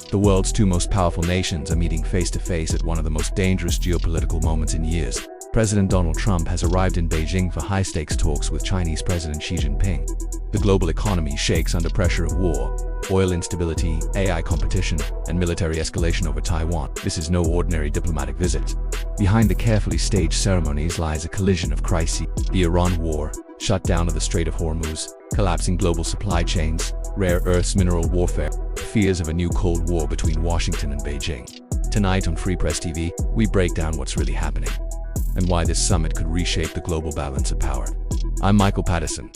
The world's two most powerful nations are meeting face-to-face at one of the most dangerous geopolitical moments in years. President Donald Trump has arrived in Beijing for high-stakes talks with Chinese President Xi Jinping. The global economy shakes under pressure of war, oil instability, AI competition, and military escalation over Taiwan. This is no ordinary diplomatic visit. Behind the carefully staged ceremonies lies a collision of crises: the Iran war, shutdown of the Strait of Hormuz, collapsing global supply chains, rare earths mineral warfare, fears of a new Cold War between Washington and Beijing. Tonight on Free Press TV, we break down what's really happening and why this summit could reshape the global balance of power. I'm Michael Patterson.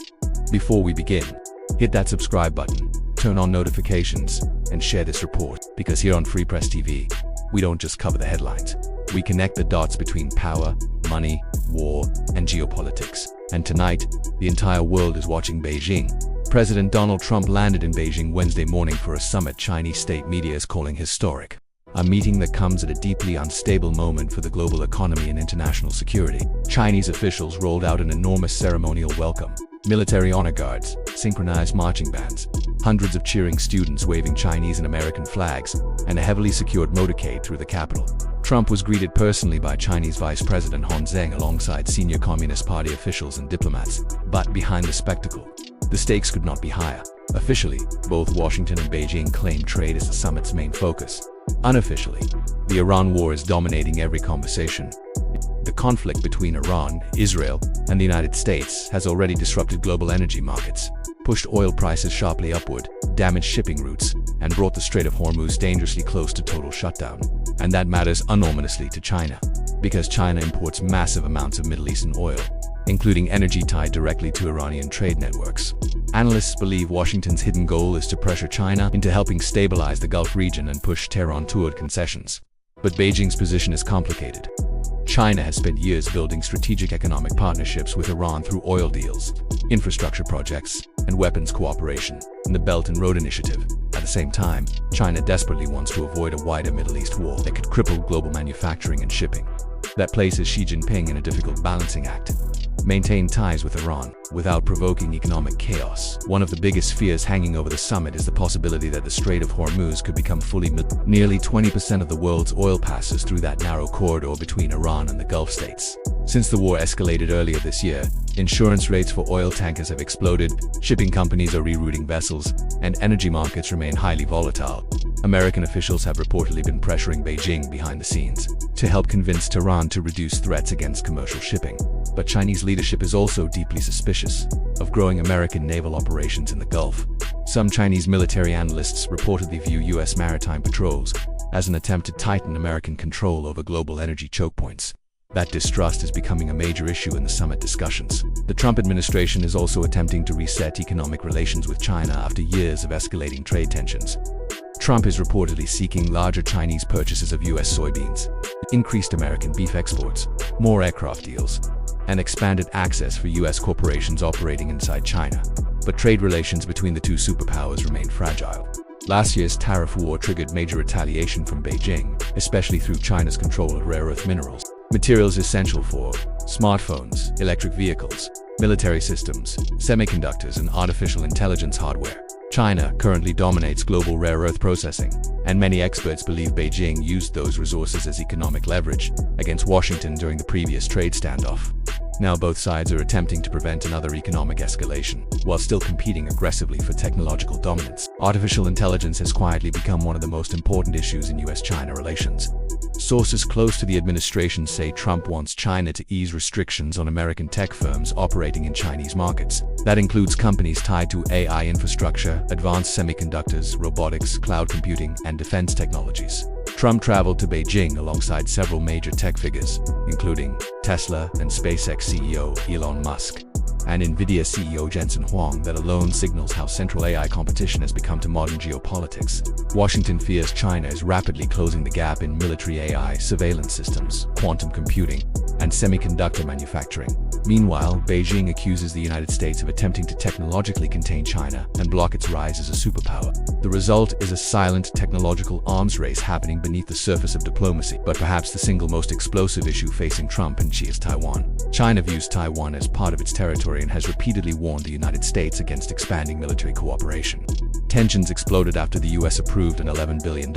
Before we begin, hit that subscribe button, turn on notifications, and share this report, because here on Free Press TV, we don't just cover the headlines. We connect the dots between power, money, war, and geopolitics. And tonight, the entire world is watching Beijing. President Donald Trump landed in Beijing Wednesday morning for a summit Chinese state media is calling historic. A meeting that comes at a deeply unstable moment for the global economy and international security. Chinese officials rolled out an enormous ceremonial welcome. Military honor guards, synchronized marching bands, hundreds of cheering students waving Chinese and American flags, and a heavily secured motorcade through the capital. Trump was greeted personally by Chinese Vice President Han Zheng alongside senior Communist Party officials and diplomats. But behind the spectacle, the stakes could not be higher. Officially, both Washington and Beijing claim trade as the summit's main focus. Unofficially, the Iran war is dominating every conversation. The conflict between Iran, Israel, and the United States has already disrupted global energy markets, pushed oil prices sharply upward, damaged shipping routes, and brought the Strait of Hormuz dangerously close to total shutdown. And that matters enormously to China, because China imports massive amounts of Middle Eastern oil, including energy tied directly to Iranian trade networks. Analysts believe Washington's hidden goal is to pressure China into helping stabilize the Gulf region and push Tehran toward concessions. But Beijing's position is complicated. China has spent years building strategic economic partnerships with Iran through oil deals, infrastructure projects, and weapons cooperation in the Belt and Road Initiative. At the same time, China desperately wants to avoid a wider Middle East war that could cripple global manufacturing and shipping. That places Xi Jinping in a difficult balancing act: maintain ties with Iran without provoking economic chaos. One of the biggest fears hanging over the summit is the possibility that the Strait of Hormuz could become fully Nearly 20% of the world's oil passes through that narrow corridor between Iran and the Gulf states. Since the war escalated earlier this year, insurance rates for oil tankers have exploded, shipping companies are rerouting vessels, and energy markets remain highly volatile. American officials have reportedly been pressuring Beijing behind the scenes to help convince Tehran to reduce threats against commercial shipping. But Chinese leadership is also deeply suspicious of growing American naval operations in the Gulf. Some Chinese military analysts reportedly view U.S. maritime patrols as an attempt to tighten American control over global energy choke points. That distrust is becoming a major issue in the summit discussions. The Trump administration is also attempting to reset economic relations with China after years of escalating trade tensions. Trump is reportedly seeking larger Chinese purchases of U.S. soybeans, increased American beef exports, more aircraft deals, and expanded access for U.S. corporations operating inside China. But trade relations between the two superpowers remain fragile. Last year's tariff war triggered major retaliation from Beijing, especially through China's control of rare earth minerals, materials essential for smartphones, electric vehicles, military systems, semiconductors, and artificial intelligence hardware. China currently dominates global rare earth processing, and many experts believe Beijing used those resources as economic leverage against Washington during the previous trade standoff. Now both sides are attempting to prevent another economic escalation, while still competing aggressively for technological dominance. Artificial intelligence has quietly become one of the most important issues in U.S.-China relations. Sources close to the administration say Trump wants China to ease restrictions on American tech firms operating in Chinese markets. That includes companies tied to AI infrastructure, advanced semiconductors, robotics, cloud computing, and defense technologies. Trump traveled to Beijing alongside several major tech figures, including Tesla and SpaceX CEO Elon Musk, and Nvidia CEO Jensen Huang. That alone signals how central AI competition has become to modern geopolitics. Washington fears China is rapidly closing the gap in military AI, surveillance systems, quantum computing, and semiconductor manufacturing. Meanwhile, Beijing accuses the United States of attempting to technologically contain China and block its rise as a superpower. The result is a silent technological arms race happening beneath the surface of diplomacy. But perhaps the single most explosive issue facing Trump and Xi is Taiwan. China views Taiwan as part of its territory and has repeatedly warned the United States against expanding military cooperation. Tensions exploded after the US approved an $11 billion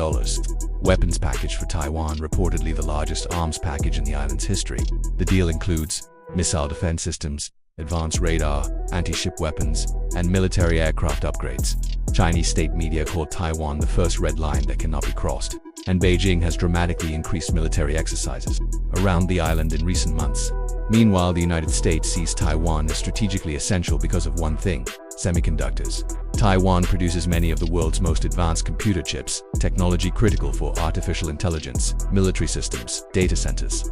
weapons package for Taiwan, reportedly the largest arms package in the island's history. The deal includes missile defense systems, advanced radar, anti-ship weapons, and military aircraft upgrades. Chinese state media called Taiwan the first red line that cannot be crossed, and Beijing has dramatically increased military exercises around the island in recent months. Meanwhile, the United States sees Taiwan as strategically essential because of one thing: semiconductors. Taiwan produces many of the world's most advanced computer chips, technology critical for artificial intelligence, military systems, data centers,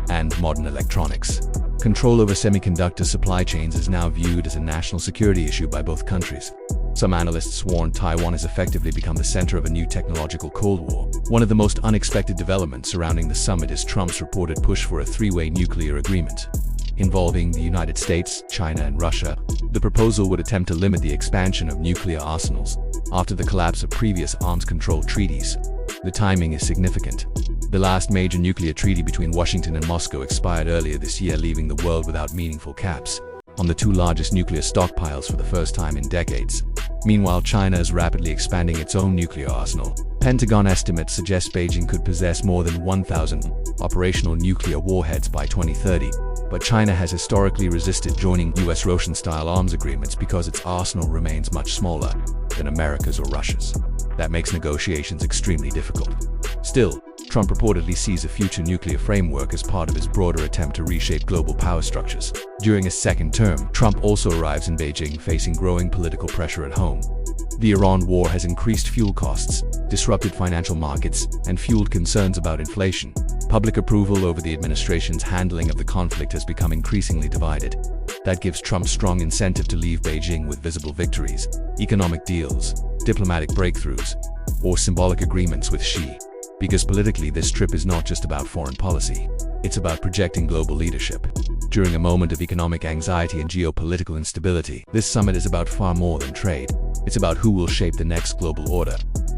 and modern electronics. Control over semiconductor supply chains is now viewed as a national security issue by both countries. Some analysts warn Taiwan has effectively become the center of a new technological Cold War. One of the most unexpected developments surrounding the summit is Trump's reported push for a three-way nuclear agreement involving the United States, China, and Russia. The proposal would attempt to limit the expansion of nuclear arsenals after the collapse of previous arms control treaties. The timing is significant. The last major nuclear treaty between Washington and Moscow expired earlier this year, leaving the world without meaningful caps on the two largest nuclear stockpiles for the first time in decades. Meanwhile, China is rapidly expanding its own nuclear arsenal. Pentagon estimates suggest Beijing could possess more than 1,000 operational nuclear warheads by 2030. But China has historically resisted joining US Russian-style arms agreements because its arsenal remains much smaller than America's or Russia's. That makes negotiations extremely difficult. Still, Trump reportedly sees a future nuclear framework as part of his broader attempt to reshape global power structures. During his second term, Trump also arrives in Beijing facing growing political pressure at home. The Iran war has increased fuel costs, disrupted financial markets, and fueled concerns about inflation. Public approval over the administration's handling of the conflict has become increasingly divided. That gives Trump strong incentive to leave Beijing with visible victories, economic deals, diplomatic breakthroughs, or symbolic agreements with Xi. Because politically, this trip is not just about foreign policy. It's about projecting global leadership. During a moment of economic anxiety and geopolitical instability, this summit is about far more than trade. It's about who will shape the next global order.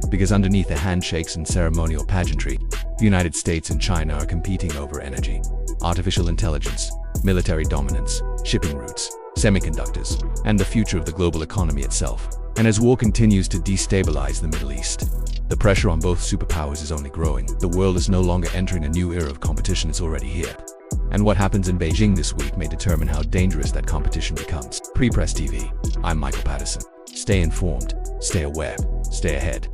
Because underneath the handshakes and ceremonial pageantry, the United States and China are competing over energy, artificial intelligence, military dominance, shipping routes, semiconductors, and the future of the global economy itself. And as war continues to destabilize the Middle East, the pressure on both superpowers is only growing. The world is no longer entering a new era of competition, it's already here. And what happens in Beijing this week may determine how dangerous that competition becomes. Pre-Press TV, I'm Michael Patterson. Stay informed, stay aware, stay ahead.